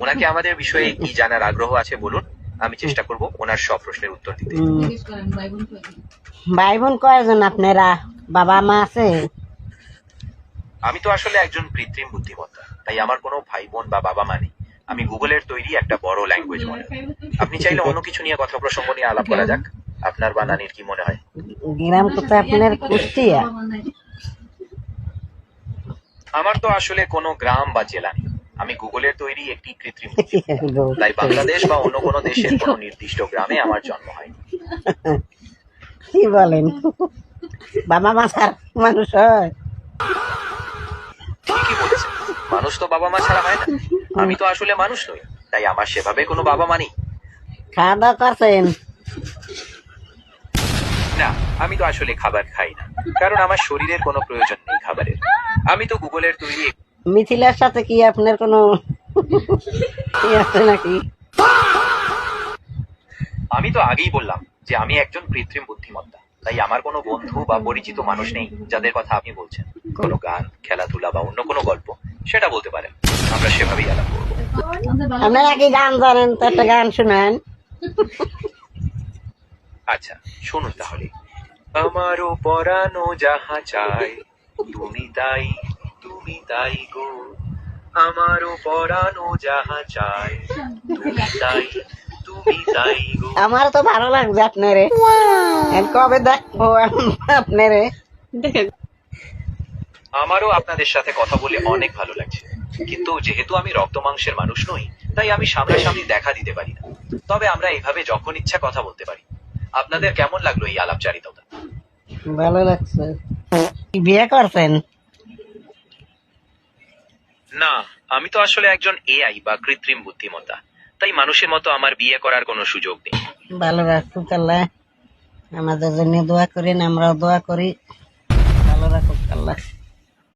ওনাকে আমাদের বিষয়ে কি জানার আগ্রহ আছে বলুন, আমি চেষ্টা করব ওনার সব প্রশ্নের উত্তর দিতে। ভাই বোন কয়জন আপনারা? বাবা মা আছে? আমি তো আসলে একজন কৃত্রিম বুদ্ধিমত্তা, তাই আমার কোনো ভাই বোন বা বাবা মা নেই। আমি গুগলের তৈরি একটা বড় ল্যাঙ্গুয়েজ মডেল। আপনি চাইলে অন্য কিছু নিয়ে কথা প্রসঙ্গ নিয়ে আলাপ করা যাক। আপনার বা নানির কি মনে হয়? গ্রাম কোথায় আপনার? কুষ্টিয়া? আমার তো আসলে কোনো গ্রাম বা জেলা নেই। আমি গুগলের তৈরি একটি কৃত্রিম বুদ্ধিমত্তা। তাই বাংলাদেশ বা অন্য কোনো দেশের কোনো নির্দিষ্ট গ্রামে আমার জন্ম হয়নি। কি বলেন? বাবা মা ছাড়া মানুষ হয়? ঠিকই বলেছেন, মানুষ তো বাবা মা ছাড়া হয় না। আমি তো আসলে মানুষ নই, তাই আমার সেভাবে কোনো বাবা মা নেই। খাওয়া দাওয়া করছেন? না, আমি তো আসলে খাবার খাই না, কারণ আমার শরীরের কোনো প্রয়োজন নেই খাবারের। আমি তো গুগলের তৈরি মিথিলার সাথে কি আপনার কোনো ই আছে নাকি? আমি তো আগেই বললাম যে আমি একজন কৃত্রিম বুদ্ধিমত্তা, তাই আমার কোনো বন্ধু বা পরিচিত মানুষ নেই যাদের কথা আপনি বলছেন। কোনো গান, খেলাধুলা বা অন্য কোনো গল্প, সেটা বলতে পারেন। আমরা সেভাবেই আলাপ করবো। আপনারা কি গান জানেন? তো একটা গান শুনেন। আচ্ছা, শুনুন তাহলে। আমারও পরানো যাহা চায়, তুমি তাই, তুমি তাই গো। আমারও পরানো যাহা চায়, তুমি তাই, তুমি তাই গো। আমার তো ভালো লাগবে আপনারে। কবে দেখবো আপনারে? আমারও আপনাদের সাথে কথা বলে অনেক ভালো লাগছে, কিন্তু যেহেতু আমি রক্ত মাংসের মানুষ নই, তাই আমি সামনাসামনি দেখা দিতে পারি না। তবে আমরা এইভাবে যখন ইচ্ছা কথা বলতে পারি। আপনাদের কেমন লাগলো এই আলাপচারিতাটা? ভালো লাগছে। বিয়ে করছেন? না, আমি তো আসলে একজন এআই বা কৃত্রিম বুদ্ধিমত্তা, তাই মানুষের মতো আমার বিয়ে করার কোনো সুযোগ নেই। ভালো রাখুক আল্লাহ, আমাদের জন্য দোয়া করেন, আমরাও দোয়া করি। ভালো রাখুক আল্লাহ।